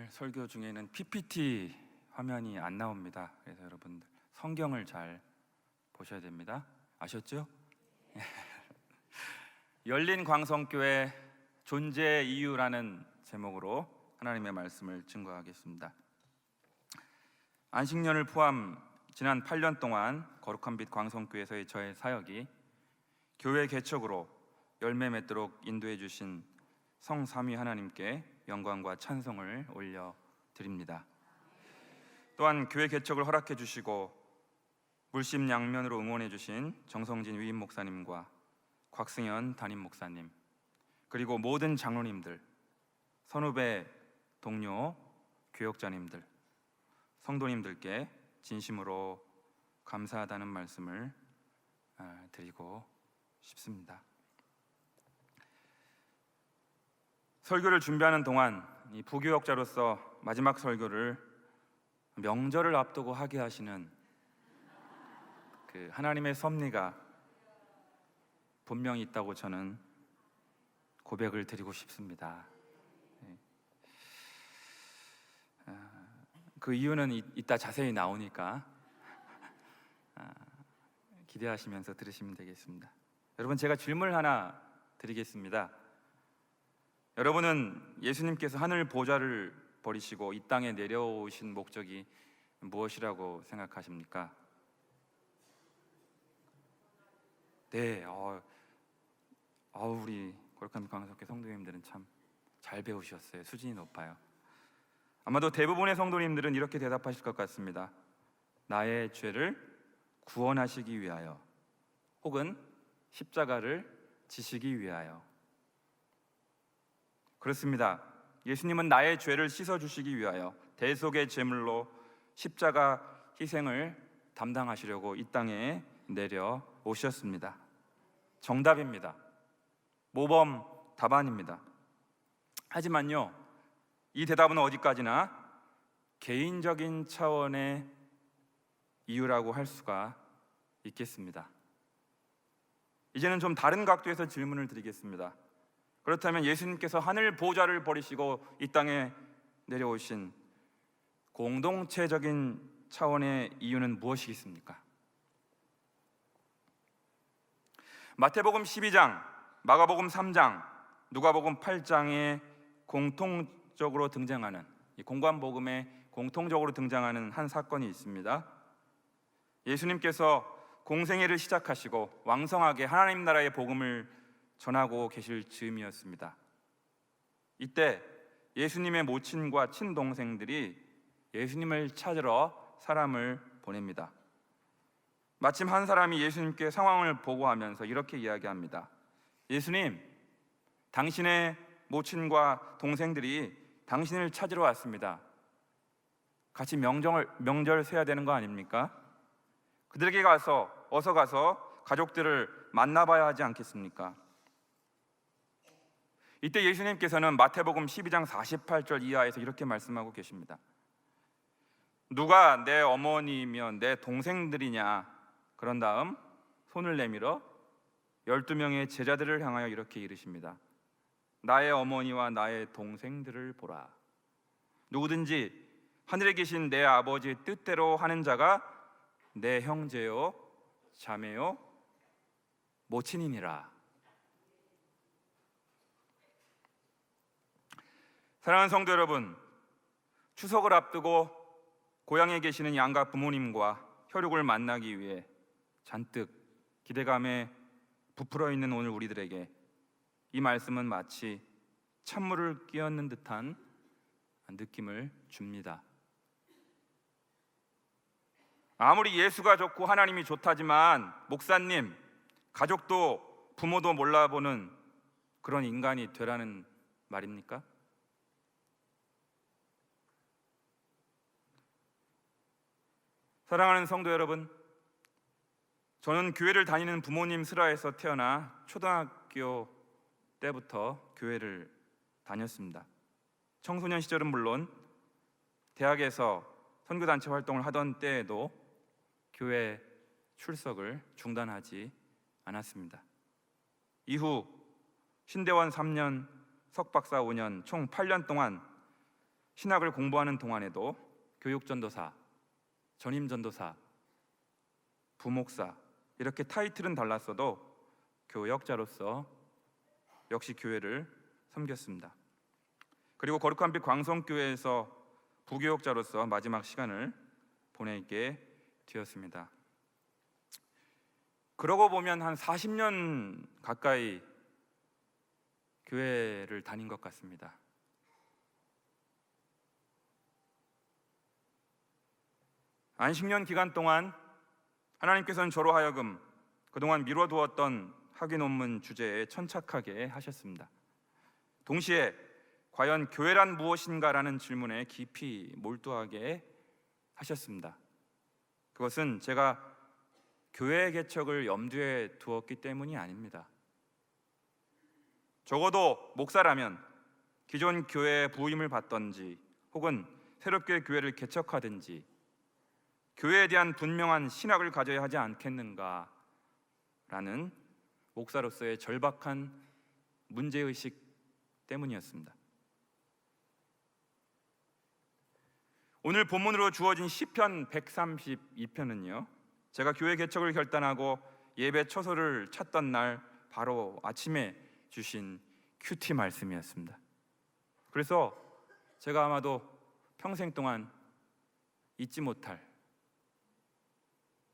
설교 중에는 PPT 화면이 안 나옵니다. 그래서 여러분들 성경을 잘 보셔야 됩니다. 아셨죠? 열린 광성교회 존재의 이유라는 제목으로 하나님의 말씀을 증거하겠습니다. 안식년을 포함 지난 8년 동안 거룩한 빛 광성교회에서의 저의 사역이 교회 개척으로 열매 맺도록 인도해 주신 성삼위 하나님께 영광과 찬송을 올려드립니다. 또한 교회 개척을 허락해 주시고 물심양면으로 응원해 주신 정성진 위임 목사님과 곽승현 담임 목사님, 그리고 모든 장로님들, 선후배, 동료, 교역자님들, 성도님들께 진심으로 감사하다는 말씀을 드리고 싶습니다. 설교를 준비하는 동안 이 부교역자로서 마지막 설교를 명절을 앞두고 하게 하시는 그 하나님의 섭리가 분명히 있다고 저는 고백을 드리고 싶습니다. 그 이유는 이따 자세히 나오니까 기대하시면서 들으시면 되겠습니다. 여러분, 제가 질문을 하나 드리겠습니다. 여러분은 예수님께서 하늘 보좌를 버리시고 이 땅에 내려오신 목적이 무엇이라고 생각하십니까? 네, 우리 거룩한 광석교 성도님들은 참 잘 배우셨어요. 수준이 높아요. 아마도 대부분의 성도님들은 이렇게 대답하실 것 같습니다. 나의 죄를 구원하시기 위하여, 혹은 십자가를 지시기 위하여. 그렇습니다. 예수님은 나의 죄를 씻어주시기 위하여 대속의 제물로 십자가 희생을 담당하시려고 이 땅에 내려오셨습니다. 정답입니다. 모범 답안입니다. 하지만요, 이 대답은 어디까지나 개인적인 차원의 이유라고 할 수가 있겠습니다. 이제는 좀 다른 각도에서 질문을 드리겠습니다. 그렇다면 예수님께서 하늘 보좌를 버리시고 이 땅에 내려오신 공동체적인 차원의 이유는 무엇이겠습니까? 마태복음 12장, 마가복음 3장, 누가복음 8장에 공통적으로 등장하는, 이 공관복음에 공통적으로 등장하는 한 사건이 있습니다. 예수님께서 공생애를 시작하시고 왕성하게 하나님 나라의 복음을 전하고 계실 즈음이었습니다. 이때 예수님의 모친과 친동생들이 예수님을 찾으러 사람을 보냅니다. 마침 한 사람이 예수님께 상황을 보고하면서 이렇게 이야기합니다. 예수님, 당신의 모친과 동생들이 당신을 찾으러 왔습니다. 같이 명절 세야 되는 거 아닙니까? 그들에게 어서 가서 가족들을 만나봐야 하지 않겠습니까? 이때 예수님께서는 마태복음 12장 48절 이하에서 이렇게 말씀하고 계십니다. 누가 내 어머니면 내 동생들이냐? 그런 다음 손을 내밀어 12명의 제자들을 향하여 이렇게 이르십니다. 나의 어머니와 나의 동생들을 보라. 누구든지 하늘에 계신 내 아버지의 뜻대로 하는 자가 내 형제요 자매요 모친이니라. 사랑하는 성도 여러분, 추석을 앞두고 고향에 계시는 양가 부모님과 혈육을 만나기 위해 잔뜩 기대감에 부풀어 있는 오늘 우리들에게 이 말씀은 마치 찬물을 끼얹는 듯한 느낌을 줍니다. 아무리 예수가 좋고 하나님이 좋다지만 목사님, 가족도 부모도 몰라보는 그런 인간이 되라는 말입니까? 사랑하는 성도 여러분, 저는 교회를 다니는 부모님 슬하에서 태어나 초등학교 때부터 교회를 다녔습니다. 청소년 시절은 물론 대학에서 선교단체 활동을 하던 때에도 교회 출석을 중단하지 않았습니다. 이후 신대원 3년, 석박사 5년, 총 8년 동안 신학을 공부하는 동안에도 교육전도사, 전임전도사, 부목사 이렇게 타이틀은 달랐어도 교역자로서 역시 교회를 섬겼습니다. 그리고 거룩한빛 광성교회에서 부교역자로서 마지막 시간을 보내게 되었습니다. 그러고 보면 한 40년 가까이 교회를 다닌 것 같습니다. 안식년 기간 동안 하나님께서는 저로 하여금 그동안 미뤄두었던 학위 논문 주제에 천착하게 하셨습니다. 동시에 과연 교회란 무엇인가라는 질문에 깊이 몰두하게 하셨습니다. 그것은 제가 교회 개척을 염두에 두었기 때문이 아닙니다. 적어도 목사라면 기존 교회에 부임을 받던지 혹은 새롭게 교회를 개척하든지 교회에 대한 분명한 신학을 가져야 하지 않겠는가라는 목사로서의 절박한 문제의식 때문이었습니다. 오늘 본문으로 주어진 시편 132편은요, 제가 교회 개척을 결단하고 예배 처소를 찾던 날 바로 아침에 주신 큐티 말씀이었습니다. 그래서 제가 아마도 평생 동안 잊지 못할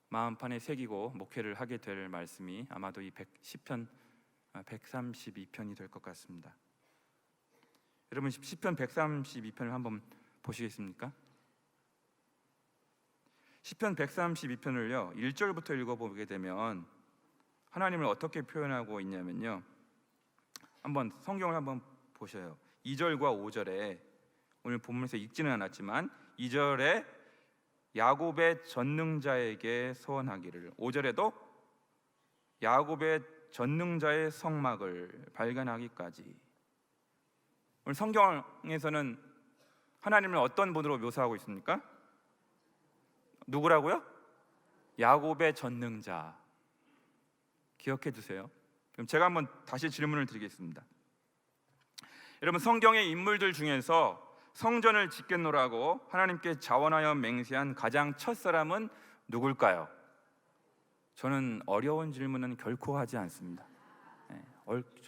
마음판에 새기고 목회를 하게 될 말씀이 아마도 이 시편 132편이 될 것 같습니다. 여러분 시편 132편을 한번 보시겠습니까? 시편 132편을요 1절부터 읽어보게 되면 하나님을 어떻게 표현하고 있냐면요, 한번 성경을 한번 보셔요. 2절과 5절에 오늘 본문에서 읽지는 않았지만 2절에 야곱의 전능자에게 서원하기를, 5절에도 야곱의 전능자의 성막을 발견하기까지. 오늘 성경에서는 하나님을 어떤 분으로 묘사하고 있습니까? 누구라고요? 야곱의 전능자. 기억해 두세요. 그럼 제가 한번 다시 질문을 드리겠습니다. 여러분, 성경의 인물들 중에서 성전을 짓겠노라고 하나님께 자원하여 맹세한 가장 첫 사람은 누굴까요? 저는 어려운 질문은 결코 하지 않습니다.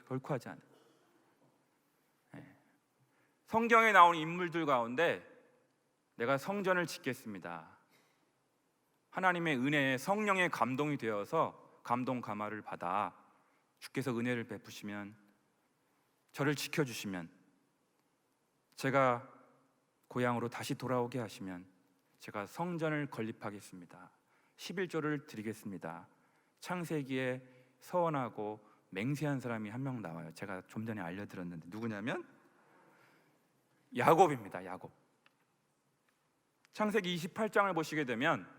결코 하지 않아요. 성경에 나온 인물들 가운데 내가 성전을 짓겠습니다, 하나님의 은혜에 성령의 감동이 되어서 감동 감화를 받아 주께서 은혜를 베푸시면, 저를 지켜주시면, 제가 고향으로 다시 돌아오게 하시면 제가 성전을 건립하겠습니다, 11조를 드리겠습니다, 창세기에 서원하고 맹세한 사람이 한 명 나와요. 제가 좀 전에 알려드렸는데 누구냐면 야곱입니다. 야곱. 창세기 28장을 보시게 되면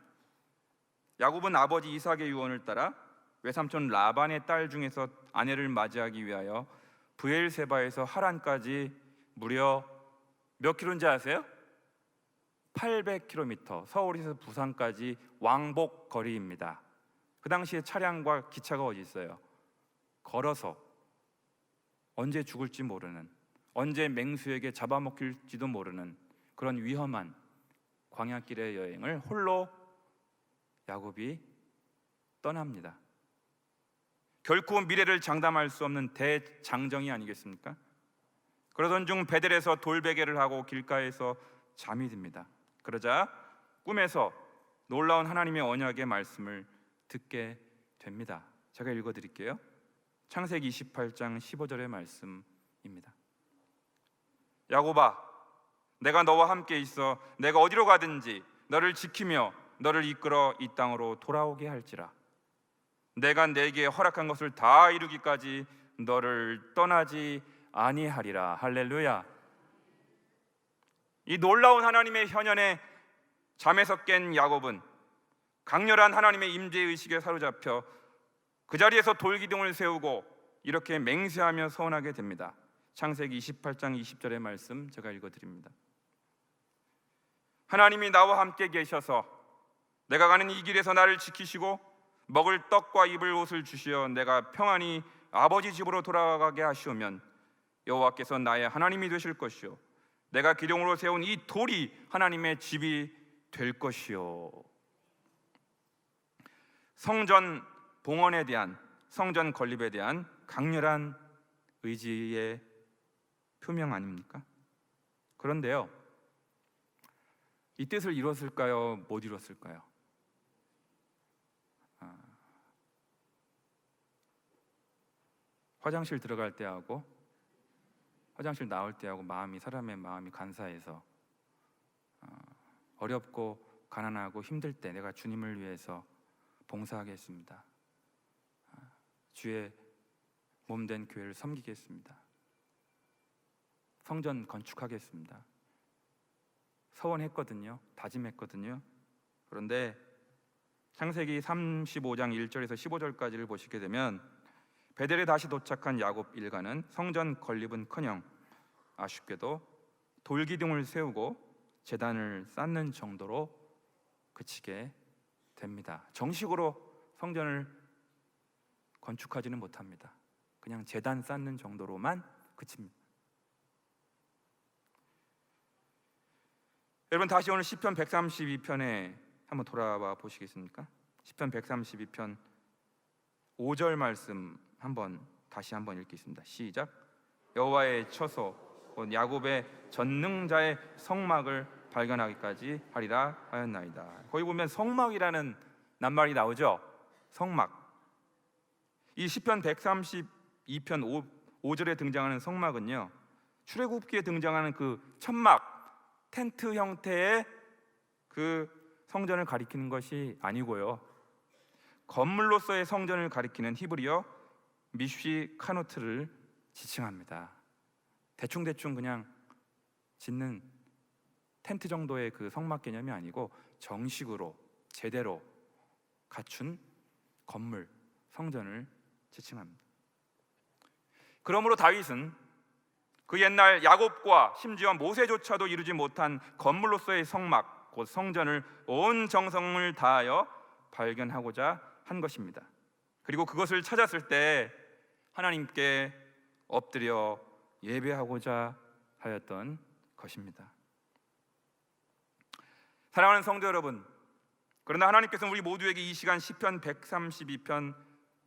야곱은 아버지 이삭의 유언을 따라 외삼촌 라반의 딸 중에서 아내를 맞이하기 위하여 브엘세바에서 하란까지 무려 몇 킬로인지 아세요? 800km, 서울에서 부산까지 왕복 거리입니다. 그 당시에 차량과 기차가 어디 있어요? 걸어서 언제 죽을지 모르는, 언제 맹수에게 잡아먹힐지도 모르는 그런 위험한 광야길의 여행을 홀로 야곱이 떠납니다. 결코 미래를 장담할 수 없는 대장정이 아니겠습니까? 그러던 중 베델에서 돌베개를 하고 길가에서 잠이 듭니다. 그러자 꿈에서 놀라운 하나님의 언약의 말씀을 듣게 됩니다. 제가 읽어드릴게요. 창세기 28장 15절의 말씀입니다. 야곱아, 내가 너와 함께 있어 내가 어디로 가든지 너를 지키며 너를 이끌어 이 땅으로 돌아오게 할지라. 내가 내게 허락한 것을 다 이루기까지 너를 떠나지 아니하리라. 할렐루야. 이 놀라운 하나님의 현현에 잠에서 깬 야곱은 강렬한 하나님의 임재의식에 사로잡혀 그 자리에서 돌기둥을 세우고 이렇게 맹세하며 서원하게 됩니다. 창세기 28장 20절의 말씀 제가 읽어드립니다. 하나님이 나와 함께 계셔서 내가 가는 이 길에서 나를 지키시고 먹을 떡과 입을 옷을 주시어 내가 평안히 아버지 집으로 돌아가게 하시오면 여호와께서 나의 하나님이 되실 것이요 내가 기둥으로 세운 이 돌이 하나님의 집이 될 것이요. 성전 봉헌에 대한, 성전 건립에 대한 강렬한 의지의 표명 아닙니까? 그런데요, 이 뜻을 이뤘을까요? 못 이뤘을까요? 화장실 들어갈 때하고 화장실 나올 때하고 사람의 마음이 간사해서 어렵고 가난하고 힘들 때 내가 주님을 위해서 봉사하겠습니다. 주의 몸된 교회를 섬기겠습니다. 성전 건축하겠습니다. 서원했거든요. 다짐했거든요. 그런데 창세기 35장 1절에서 15절까지를 보시게 되면 베델에 다시 도착한 야곱 일가는 성전 건립은커녕 아쉽게도 돌기둥을 세우고 제단을 쌓는 정도로 그치게 됩니다. 정식으로 성전을 건축하지는 못합니다. 그냥 제단 쌓는 정도로만 그칩니다. 여러분, 다시 오늘 시편 132편에 한번 돌아와 보시겠습니까? 시편 132편 5절 말씀 다시 한번 읽겠습니다. 시작. 여호와의 처소 곧 야곱의 전능자의 성막을 발견하기까지 하리라 하였나이다. 거기 보면 성막이라는 낱말이 나오죠. 성막. 이 시편 132편 5절에 등장하는 성막은요, 출애굽기에 등장하는 그 천막, 텐트 형태의 그 성전을 가리키는 것이 아니고요, 건물로서의 성전을 가리키는 히브리어 미쉬카노트를 지칭합니다. 대충 그냥 짓는 텐트 정도의 그 성막 개념이 아니고 정식으로 제대로 갖춘 건물, 성전을 지칭합니다. 그러므로 다윗은 그 옛날 야곱과 심지어 모세조차도 이루지 못한 건물로서의 성막, 곧 성전을 온 정성을 다하여 발견하고자 한 것입니다. 그리고 그것을 찾았을 때 하나님께 엎드려 예배하고자 하였던 것입니다. 사랑하는 성도 여러분, 그러나 하나님께서는 우리 모두에게 이 시간 시편 132편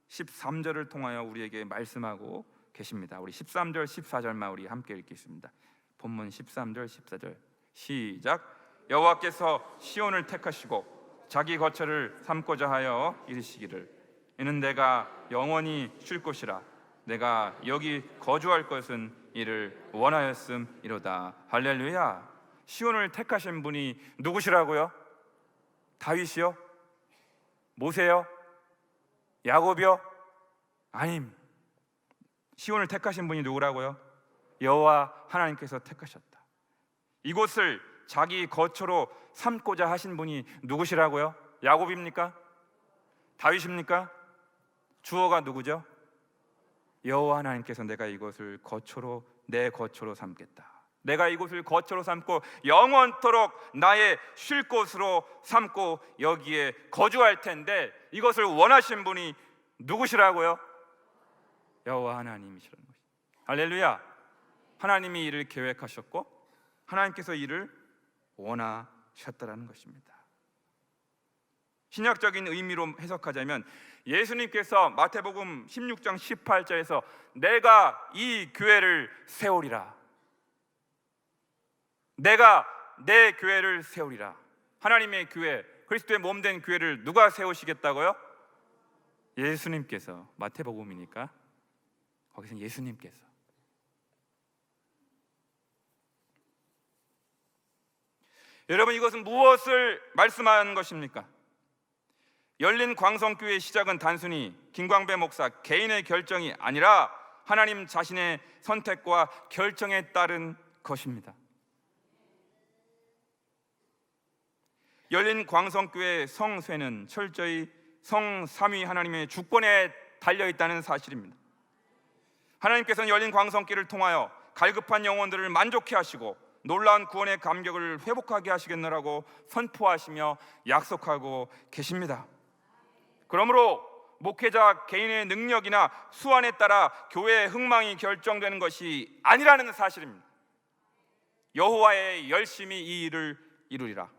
13절을 통하여 우리에게 말씀하고 계십니다. 우리 13절 14절만 우리 함께 읽겠습니다. 본문 13절 14절 시작. 여호와께서 시온을 택하시고 자기 거처를 삼고자 하여 이르시기를 이는 내가 영원히 쉴 곳이라 내가 여기 거주할 것은 이를 원하였음이로다. 할렐루야. 시온을 택하신 분이 누구시라고요? 다윗이요? 모세요? 야곱이요? 아님. 시온을 택하신 분이 누구라고요? 여호와 하나님께서 택하셨다. 이곳을 자기 거처로 삼고자 하신 분이 누구시라고요? 야곱입니까? 다윗입니까? 주어가 누구죠? 여호와 하나님께서 내가 이곳을 내 거처로 삼겠다. 내가 이곳을 거처로 삼고 영원토록 나의 쉴 곳으로 삼고 여기에 거주할 텐데 이것을 원하신 분이 누구시라고요? 여호와 하나님이시라는 것입니다. 할렐루야. 하나님이 이를 계획하셨고 하나님께서 이를 원하셨다라는 것입니다. 신약적인 의미로 해석하자면 예수님께서 마태복음 16장 18절에서 내가 이 교회를 세우리라, 내가 내 교회를 세우리라. 하나님의 교회, 그리스도의 몸된 교회를 누가 세우시겠다고요? 예수님께서. 마태복음이니까 거기서는 예수님께서. 여러분, 이것은 무엇을 말씀하는 것입니까? 열린 광성교회의 시작은 단순히 김광배 목사 개인의 결정이 아니라 하나님 자신의 선택과 결정에 따른 것입니다. 열린 광성교회의 성쇠는 철저히 성삼위 하나님의 주권에 달려있다는 사실입니다. 하나님께서는 열린 광성교회를 통하여 갈급한 영혼들을 만족해 하시고 놀라운 구원의 감격을 회복하게 하시겠노라고 선포하시며 약속하고 계십니다. 그러므로 목회자 개인의 능력이나 수완에 따라 교회의 흥망이 결정되는 것이 아니라는 사실입니다. 여호와의 열심히 이 일을 이루리라.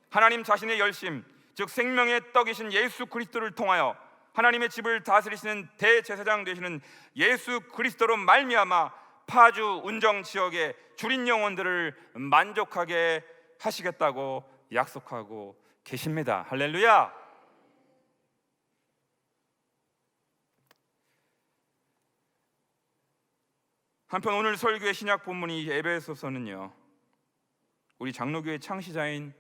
하나님 자신의 열심, 즉 생명의 떡이신 예수 그리스도를 통하여 하나님의 집을 다스리시는 대제사장 되시는 예수 그리스도로 말미암아 파주 운정 지역의 줄인 영혼들을 만족하게 하시겠다고 약속하고 계십니다. 할렐루야. 한편 오늘 설교의 신약 본문이 에베소서는요, 우리 장로교의 창시자인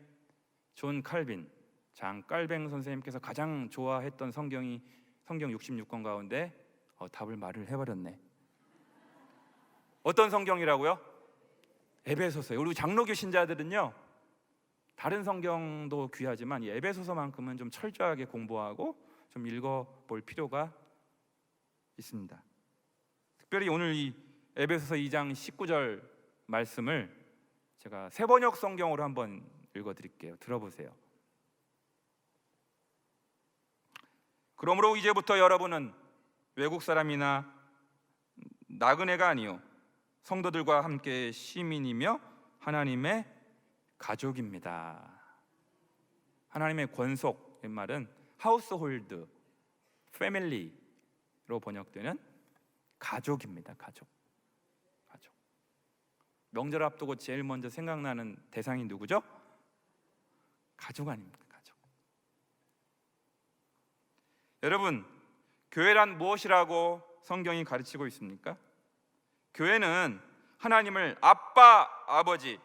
존 칼빈, 장 깔뱅 선생님께서 가장 좋아했던 성경 66권 가운데 답을 말을 해버렸네. 어떤 성경이라고요? 에베소서예요. 우리 장로교 신자들은요, 다른 성경도 귀하지만 이 에베소서만큼은 좀 철저하게 공부하고 좀 읽어볼 필요가 있습니다. 특별히 오늘 이 에베소서 2장 19절 말씀을 제가 새번역 성경으로 한번 읽어드릴게요. 들어보세요. 그러므로 이제부터 여러분은 외국 사람이나 나그네가 아니요 성도들과 함께 시민이며 하나님의 가족입니다. 하나님의 권속, 이 말은 하우스홀드, 패밀리로 번역되는 가족입니다. 가족. 명절 앞두고 제일 먼저 생각나는 대상이 누구죠? 가족 아닙니까? 가족. 여러분, 교회란 무엇이라고 성경이 가르치고 있습니까? 교회는 하나님을 아빠, 아버지,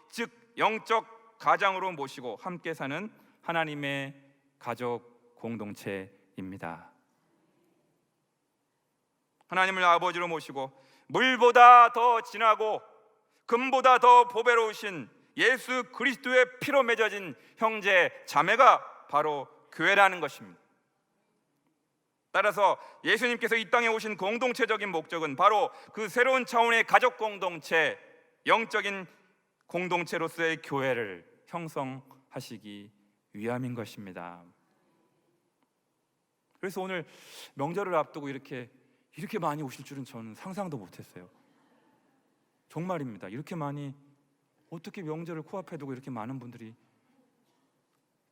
즉 영적 가장으로 모시고 함께 사는 하나님의 가족 공동체입니다. 하나님을 아버지로 모시고 물보다 더 진하고 금보다 더 보배로우신 예수 그리스도의 피로 맺어진 형제 자매가 바로 교회라는 것입니다. 따라서 예수님께서 이 땅에 오신 공동체적인 목적은 바로 그 새로운 차원의 가족 공동체, 영적인 공동체로서의 교회를 형성하시기 위함인 것입니다. 그래서 오늘 명절을 앞두고 이렇게 많이 오실 줄은 저는 상상도 못했어요. 정말입니다. 이렇게 많이, 어떻게 명절을 코앞에 두고 이렇게 많은 분들이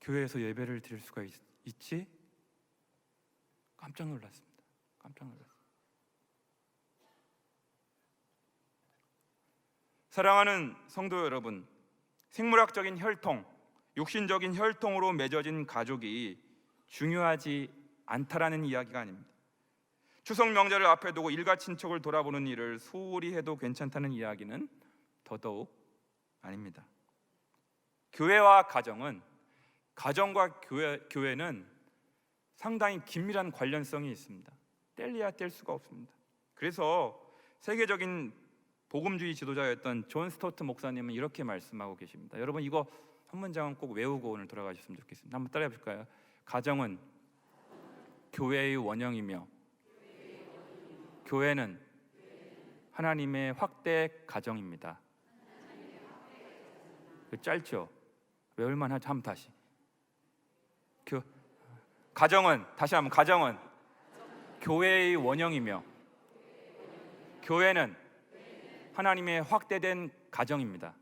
교회에서 예배를 드릴 수가 있지? 깜짝 놀랐습니다. 깜짝 놀랐습니다. 사랑하는 성도 여러분, 생물학적인 혈통, 육신적인 혈통으로 맺어진 가족이 중요하지 않다라는 이야기가 아닙니다. 추석 명절을 앞에 두고 일가 친척을 돌아보는 일을 소홀히 해도 괜찮다는 이야기는 더더욱 아닙니다. 교회와 가정은, 가정과 교회는 상당히 긴밀한 관련성이 있습니다. 뗄래야 뗄 수가 없습니다. 그래서 세계적인 복음주의 지도자였던 존 스토트 목사님은 이렇게 말씀하고 계십니다. 여러분 이거 한 문장은 꼭 외우고 오늘 돌아가셨으면 좋겠습니다. 한번 따라해 볼까요? 가정은 교회의 원형이며 교회는 하나님의 확대 가정입니다. 짧죠? 외울만 하죠? 한번 다시. 가정은, 다시 한번, 가정은 교회의 원형이며 교회는 하나님의 확대된 가정입니다.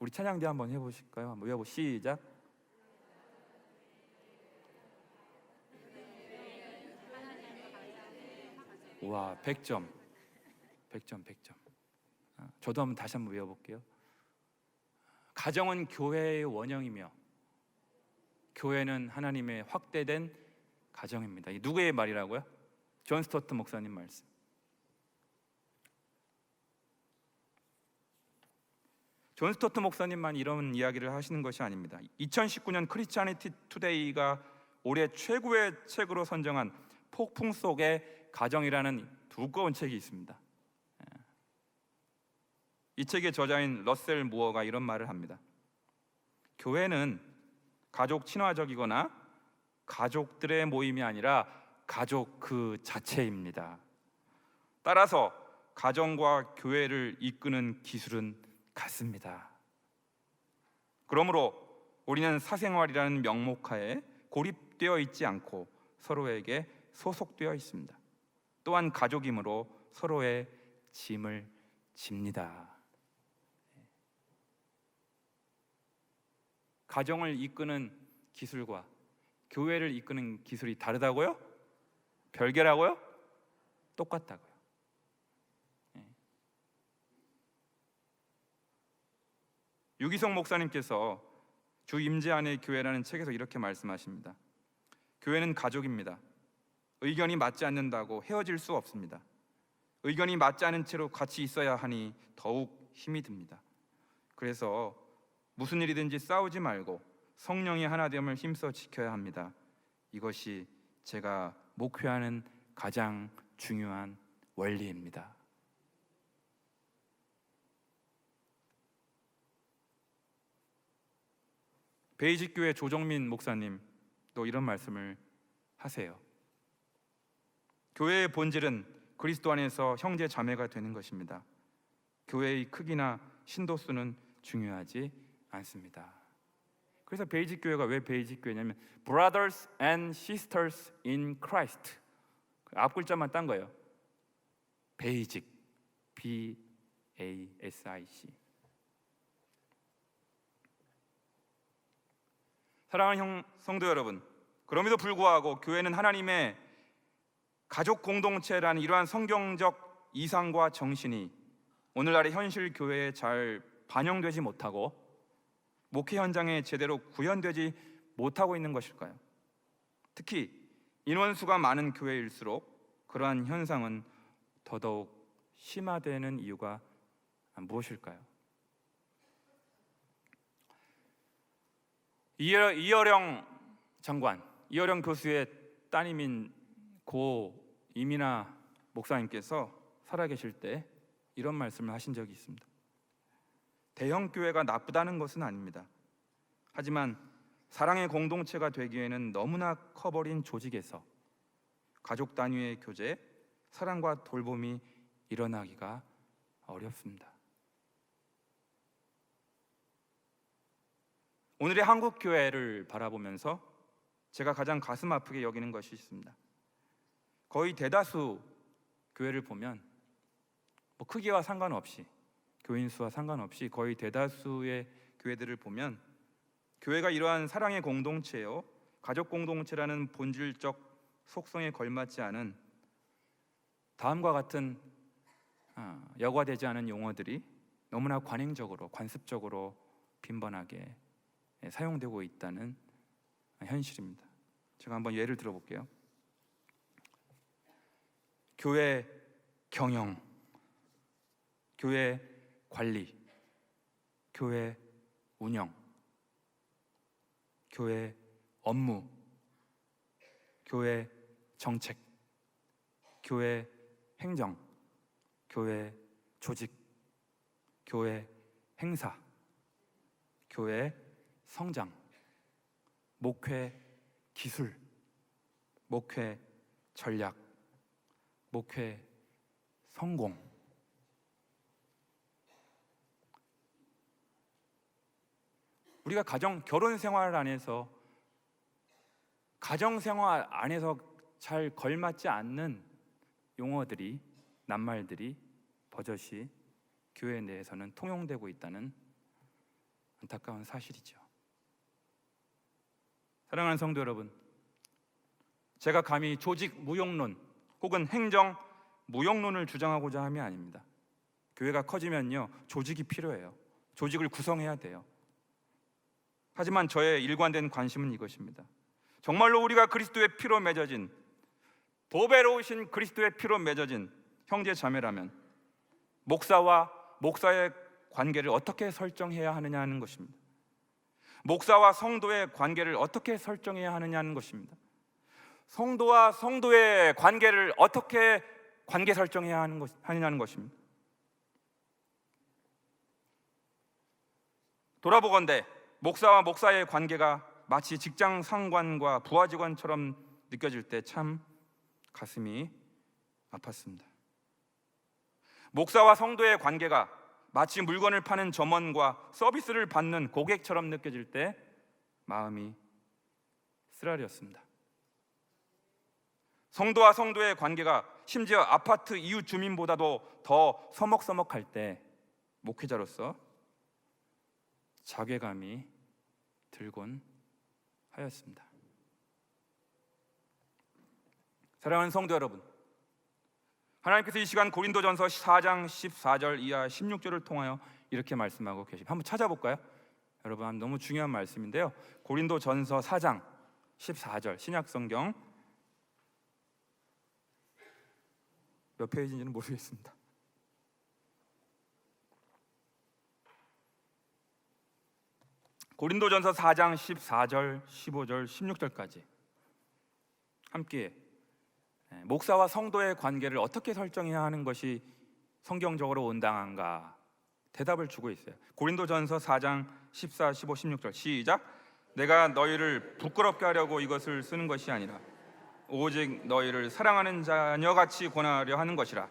우리 찬양대 한번 해보실까요? 한번 외워보. 시작. 와, 100점. 저도 한번 다시 한번 외워볼게요. 가정은 교회의 원형이며 교회는 하나님의 확대된 가정입니다. 이 누구의 말이라고요? 존 스토트 목사님 말씀. 존 스토트 목사님만 이런 이야기를 하시는 것이 아닙니다. 2019년 크리스찬니티 투데이가 올해 최고의 책으로 선정한 폭풍 속의 가정이라는 두꺼운 책이 있습니다. 이 책의 저자인 러셀 무어가 이런 말을 합니다. 교회는 가족 친화적이거나 가족들의 모임이 아니라 가족 그 자체입니다. 따라서 가정과 교회를 이끄는 기술은 같습니다. 그러므로 우리는 사생활이라는 명목하에 고립되어 있지 않고 서로에게 소속되어 있습니다. 또한 가족이므로 서로의 짐을 집니다. 가정을 이끄는 기술과 교회를 이끄는 기술이 다르다고요? 별개라고요? 똑같다고요. 유기성 목사님께서 주 임재 안의 교회라는 책에서 이렇게 말씀하십니다. 교회는 가족입니다. 의견이 맞지 않는다고 헤어질 수 없습니다. 의견이 맞지 않은 채로 같이 있어야 하니 더욱 힘이 듭니다. 그래서 무슨 일이든지 싸우지 말고 성령의 하나됨을 힘써 지켜야 합니다. 이것이 제가 목표하는 가장 중요한 원리입니다. 베이직교회 조정민 목사님도 이런 말씀을 하세요. 교회의 본질은 그리스도 안에서 형제 자매가 되는 것입니다. 교회의 크기나 신도수는 중요하지 않습니다. 그래서 베이직교회가 왜 베이직교회냐면 Brothers and Sisters in Christ, 앞 글자만 딴 거예요. 베이직, B-A-S-I-C. 사랑하는 성도 여러분, 그럼에도 불구하고 교회는 하나님의 가족 공동체라는 이러한 성경적 이상과 정신이 오늘날의 현실 교회에 잘 반영되지 못하고 목회 현장에 제대로 구현되지 못하고 있는 것일까요? 특히 인원수가 많은 교회일수록 그러한 현상은 더더욱 심화되는 이유가 무엇일까요? 이어령 장관, 이어령 교수의 따님인 고 이민아 목사님께서 살아계실 때 이런 말씀을 하신 적이 있습니다. 대형 교회가 나쁘다는 것은 아닙니다. 하지만 사랑의 공동체가 되기에는 너무나 커버린 조직에서 가족 단위의 교제, 사랑과 돌봄이 일어나기가 어렵습니다. 오늘의 한국 교회를 바라보면서 제가 가장 가슴 아프게 여기는 것이 있습니다. 거의 대다수 교회를 보면 크기와 상관없이, 교인 수와 상관없이 거의 대다수의 교회들을 보면 교회가 이러한 사랑의 공동체요, 가족 공동체라는 본질적 속성에 걸맞지 않은 다음과 같은 여과되지 않은 용어들이 너무나 관행적으로, 관습적으로 빈번하게 사용되고 있다는 현실입니다. 제가 한번 예를 들어볼게요. 교회 경영, 교회 관리, 교회 운영, 교회 업무, 교회 정책, 교회 행정, 교회 조직, 교회 행사, 교회 성장, 목회 기술, 목회 전략, 목회 성공. 우리가 결혼 생활 안에서, 가정 생활 안에서 잘 걸맞지 않는 용어들이, 낱말들이 버젓이 교회 내에서는 통용되고 있다는 안타까운 사실이죠. 사랑하는 성도 여러분, 제가 감히 조직 무용론 혹은 행정 무용론을 주장하고자 함이 아닙니다. 교회가 커지면요, 조직이 필요해요. 조직을 구성해야 돼요. 하지만 저의 일관된 관심은 이것입니다. 정말로 우리가 그리스도의 피로 맺어진, 보배로우신 그리스도의 피로 맺어진 형제 자매라면 목사와 목사의 관계를 어떻게 설정해야 하느냐 하는 것입니다. 목사와 성도의 관계를 어떻게 설정해야 하느냐는 것입니다. 성도와 성도의 관계를 어떻게 관계 설정해야 하느냐는 것입니다. 돌아보건대 목사와 목사의 관계가 마치 직장 상관과 부하 직원처럼 느껴질 때 참 가슴이 아팠습니다. 목사와 성도의 관계가 마치 물건을 파는 점원과 서비스를 받는 고객처럼 느껴질 때 마음이 쓰라렸습니다. 성도와 성도의 관계가 심지어 아파트 이웃 주민보다도 더 서먹서먹할 때 목회자로서 자괴감이 들곤 하였습니다. 사랑하는 성도 여러분, 하나님께서 이 시간 고린도전서 4장 14절 이하 16절을 통하여 이렇게 말씀하고 계십니다. 한번 찾아볼까요? 여러분, 너무 중요한 말씀인데요. 고린도전서 4장 14절, 신약성경 몇 페이지인지는 모르겠습니다. 고린도전서 4장 14절, 15절, 16절까지 함께 목사와 성도의 관계를 어떻게 설정해야 하는 것이 성경적으로 온당한가 대답을 주고 있어요. 고린도전서 4장 14, 15, 16절 시작. 내가 너희를 부끄럽게 하려고 이것을 쓰는 것이 아니라 오직 너희를 사랑하는 자녀같이 권하려 하는 것이라.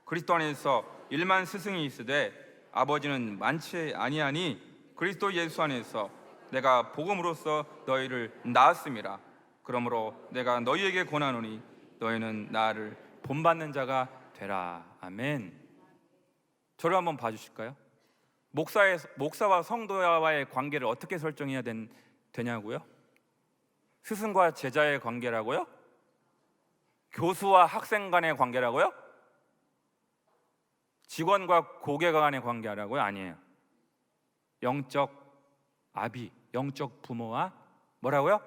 그리스도 안에서 일만 스승이 있으되 아버지는 많지 아니하니 그리스도 예수 안에서 내가 복음으로써 너희를 낳았음이라. 그러므로 내가 너희에게 권하노니 너희는 나를 본받는 자가 되라. 아멘. 저를 한번 봐주실까요? 목사와 성도와의 관계를 어떻게 설정해야 되냐고요? 스승과 제자의 관계라고요? 교수와 학생 간의 관계라고요? 직원과 고객 간의 관계라고요? 아니에요. 영적 아비, 영적 부모와 뭐라고요?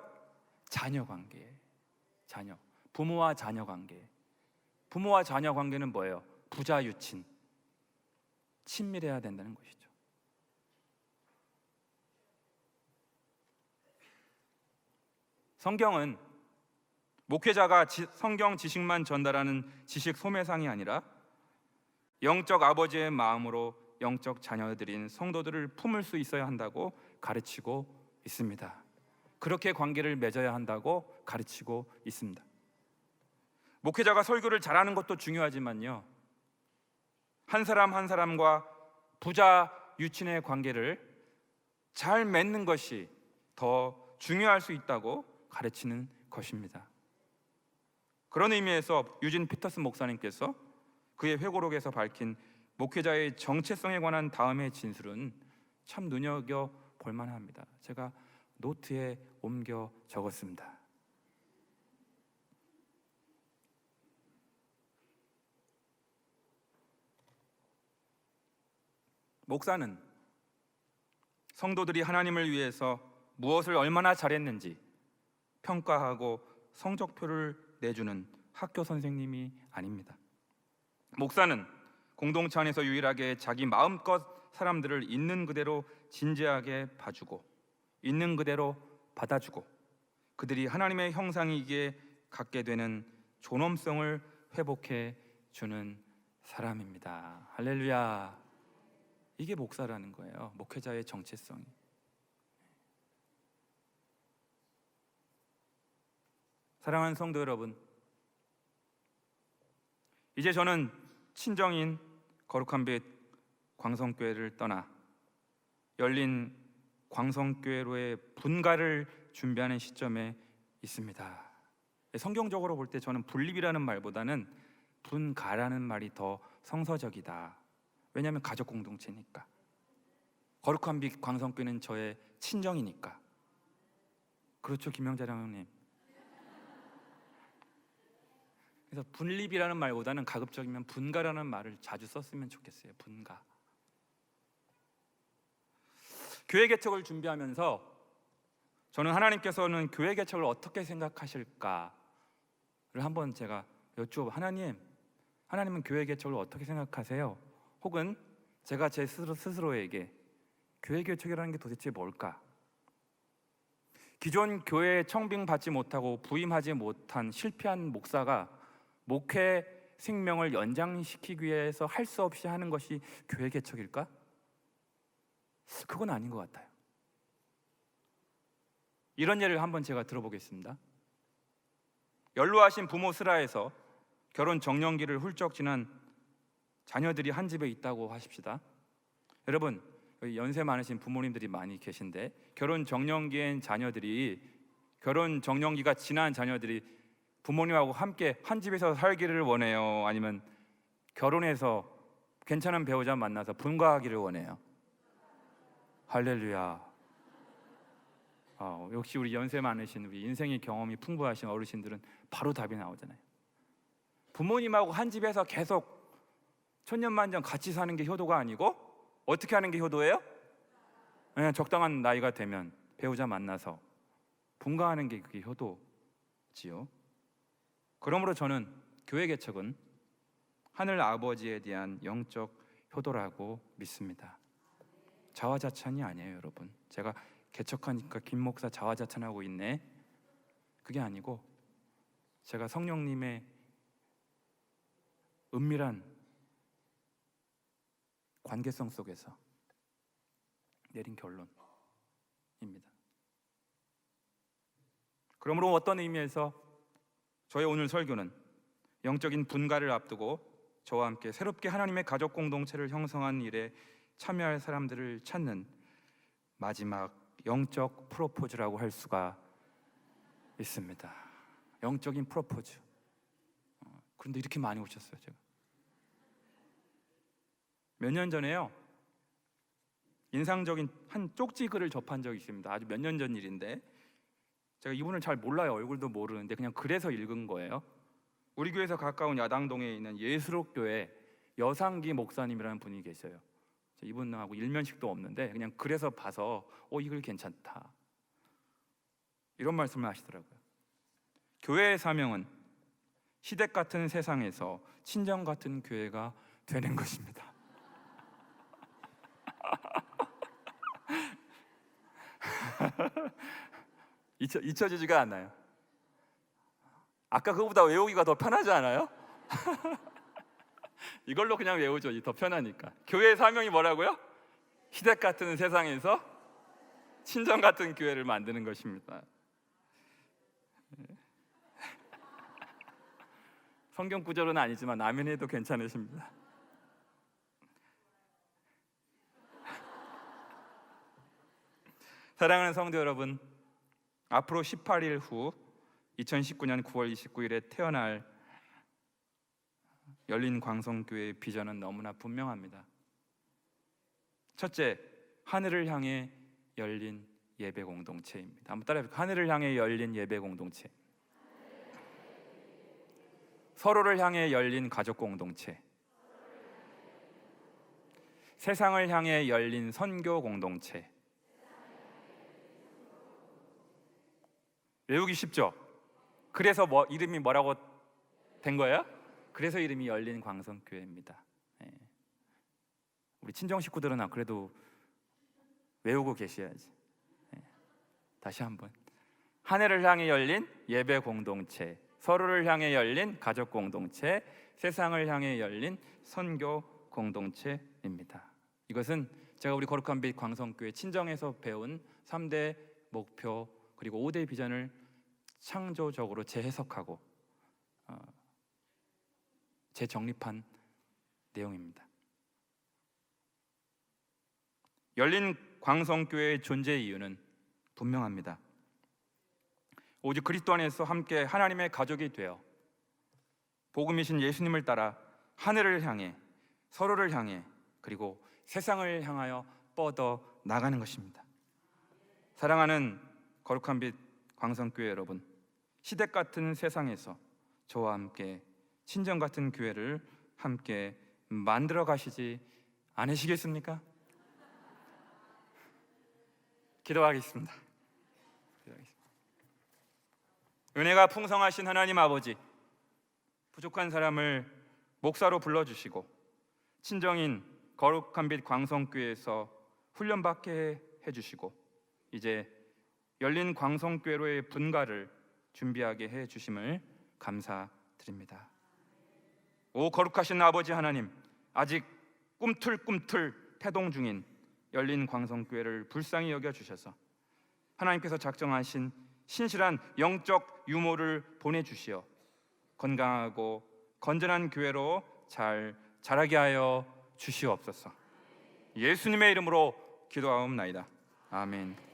자녀 관계. 자녀. 부모와 자녀 관계. 부모와 자녀 관계는 뭐예요? 부자 유친. 친밀해야 된다는 것이죠. 성경은 목회자가 성경 지식만 전달하는 지식 소매상이 아니라 영적 아버지의 마음으로 영적 자녀들인 성도들을 품을 수 있어야 한다고 가르치고 있습니다. 그렇게 관계를 맺어야 한다고 가르치고 있습니다. 목회자가 설교를 잘하는 것도 중요하지만요, 한 사람 한 사람과 부자 유친의 관계를 잘 맺는 것이 더 중요할 수 있다고 가르치는 것입니다. 그런 의미에서 유진 피터슨 목사님께서 그의 회고록에서 밝힌 목회자의 정체성에 관한 다음의 진술은 참 눈여겨볼 만합니다. 제가 노트에 옮겨 적었습니다. 목사는 성도들이 하나님을 위해서 무엇을 얼마나 잘했는지 평가하고 성적표를 내주는 학교 선생님이 아닙니다. 목사는 공동체 안에서 유일하게 자기 마음껏 사람들을 있는 그대로 진지하게 봐주고 있는 그대로 받아주고 그들이 하나님의 형상이기에 갖게 되는 존엄성을 회복해 주는 사람입니다. 할렐루야. 이게 목사라는 거예요. 목회자의 정체성이. 사랑하는 성도 여러분, 이제 저는 친정인 거룩한 빛 광성교회를 떠나 열린 광성교회로의 분가를 준비하는 시점에 있습니다. 성경적으로 볼 때 저는 분립이라는 말보다는 분가라는 말이 더 성서적이다. 왜냐하면 가족 공동체니까. 거룩한 빛 광성교회는 저의 친정이니까. 그렇죠, 김영자랑 형님. 그래서 분립이라는 말보다는 가급적이면 분가라는 말을 자주 썼으면 좋겠어요. 분가. 교회 개척을 준비하면서 저는 하나님께서는 교회 개척을 어떻게 생각하실까를 한번 제가 여쭈어 하나님은 교회 개척을 어떻게 생각하세요? 혹은 제가 제 스스로에게 교회 개척이라는 게 도대체 뭘까? 기존 교회에 청빙받지 못하고 부임하지 못한 실패한 목사가 목회 생명을 연장시키기 위해서 할 수 없이 하는 것이 교회 개척일까? 그건 아닌 것 같아요. 이런 예를 한번 제가 들어보겠습니다. 연로하신 부모 슬하에서 결혼 정년기를 훌쩍 지난 자녀들이 한 집에 있다고 하십시다. 여러분, 여기 연세 많으신 부모님들이 많이 계신데 결혼 정년기가 지난 자녀들이 부모님하고 함께 한 집에서 살기를 원해요? 아니면 결혼해서 괜찮은 배우자 만나서 분가하기를 원해요? 할렐루야. 역시 우리 연세 많으신, 우리 인생의 경험이 풍부하신 어르신들은 바로 답이 나오잖아요. 부모님하고 한 집에서 계속 천년만년 같이 사는 게 효도가 아니고 어떻게 하는 게 효도예요? 그냥 적당한 나이가 되면 배우자 만나서 분가하는 게 그게 효도지요. 그러므로 저는 교회 개척은 하늘 아버지에 대한 영적 효도라고 믿습니다. 자화자찬이 아니에요, 여러분. 제가 개척하니까 김 목사 자화자찬하고 있네, 그게 아니고 제가 성령님의 은밀한 관계성 속에서 내린 결론입니다. 그러므로 어떤 의미에서 저의 오늘 설교는 영적인 분가를 앞두고 저와 함께 새롭게 하나님의 가족 공동체를 형성하는 일에 참여할 사람들을 찾는 마지막 영적 프로포즈라고 할 수가 있습니다. 영적인 프로포즈. 그런데 이렇게 많이 오셨어요. 제가 몇 년 전에요, 인상적인 한 쪽지 글을 접한 적이 있습니다. 아주 몇 년 전 일인데, 제가 이분을 잘 몰라요. 얼굴도 모르는데 그냥 그래서 읽은 거예요. 우리 교회에서 가까운 야당동에 있는 예수록교회 여상기 목사님이라는 분이 계셔요. 이분하고 일면식도 없는데 그냥 그래서 봐서 이 글 괜찮다, 이런 말씀을 하시더라고요. 교회의 사명은 시댁 같은 세상에서 친정 같은 교회가 되는 것입니다. 잊혀지지가 않아요. 아까 그거보다 외우기가 더 편하지 않아요? 이걸로 그냥 외우죠. 더 편하니까. 교회의 사명이 뭐라고요? 시댁 같은 세상에서 친정 같은 교회를 만드는 것입니다. 성경 구절은 아니지만 아멘해도 괜찮으십니다. 사랑하는 성도 여러분, 앞으로 18일 후 2019년 9월 29일에 태어날 열린 광성교회의 비전은 너무나 분명합니다. 첫째, 하늘을 향해 열린 예배 공동체입니다. 한번 따라해볼까요? 하늘을 향해 열린 예배 공동체. 서로를 향해 열린 가족 공동체. 세상을 향해 열린 선교 공동체. 외우기 쉽죠? 그래서 이름이 뭐라고 된 거예요? 그래서 이름이 열린 광성교회입니다. 우리 친정 식구들은 그래도 외우고 계셔야지. 다시 한번. 하늘을 향해 열린 예배 공동체, 서로를 향해 열린 가족 공동체, 세상을 향해 열린 선교 공동체입니다. 이것은 제가 우리 거룩한 빛 광성교회 친정에서 배운 3대 목표 그리고 5대 비전을 창조적으로 재해석하고 재정립한 내용입니다. 열린 광성교회의 존재 이유는 분명합니다. 오직 그리스도 안에서 함께 하나님의 가족이 되어 복음이신 예수님을 따라 하늘을 향해, 서로를 향해, 그리고 세상을 향하여 뻗어 나가는 것입니다. 사랑하는 거룩한 빛 광성교회 여러분, 시댁 같은 세상에서 저와 함께 친정 같은 교회를 함께 만들어 가시지 않으시겠습니까? 기도하겠습니다. 은혜가 풍성하신 하나님 아버지, 부족한 사람을 목사로 불러주시고 친정인 거룩한 빛 광성교회에서 훈련받게 해주시고 이제 열린 광성교회로의 분가를 준비하게 해주심을 감사드립니다. 오 거룩하신 아버지 하나님, 아직 꿈틀꿈틀 태동 중인 열린 광성교회를 불쌍히 여겨주셔서 하나님께서 작정하신 신실한 영적 유모를 보내주시어 건강하고 건전한 교회로 잘 자라게 하여 주시옵소서. 예수님의 이름으로 기도하옵나이다. 아멘.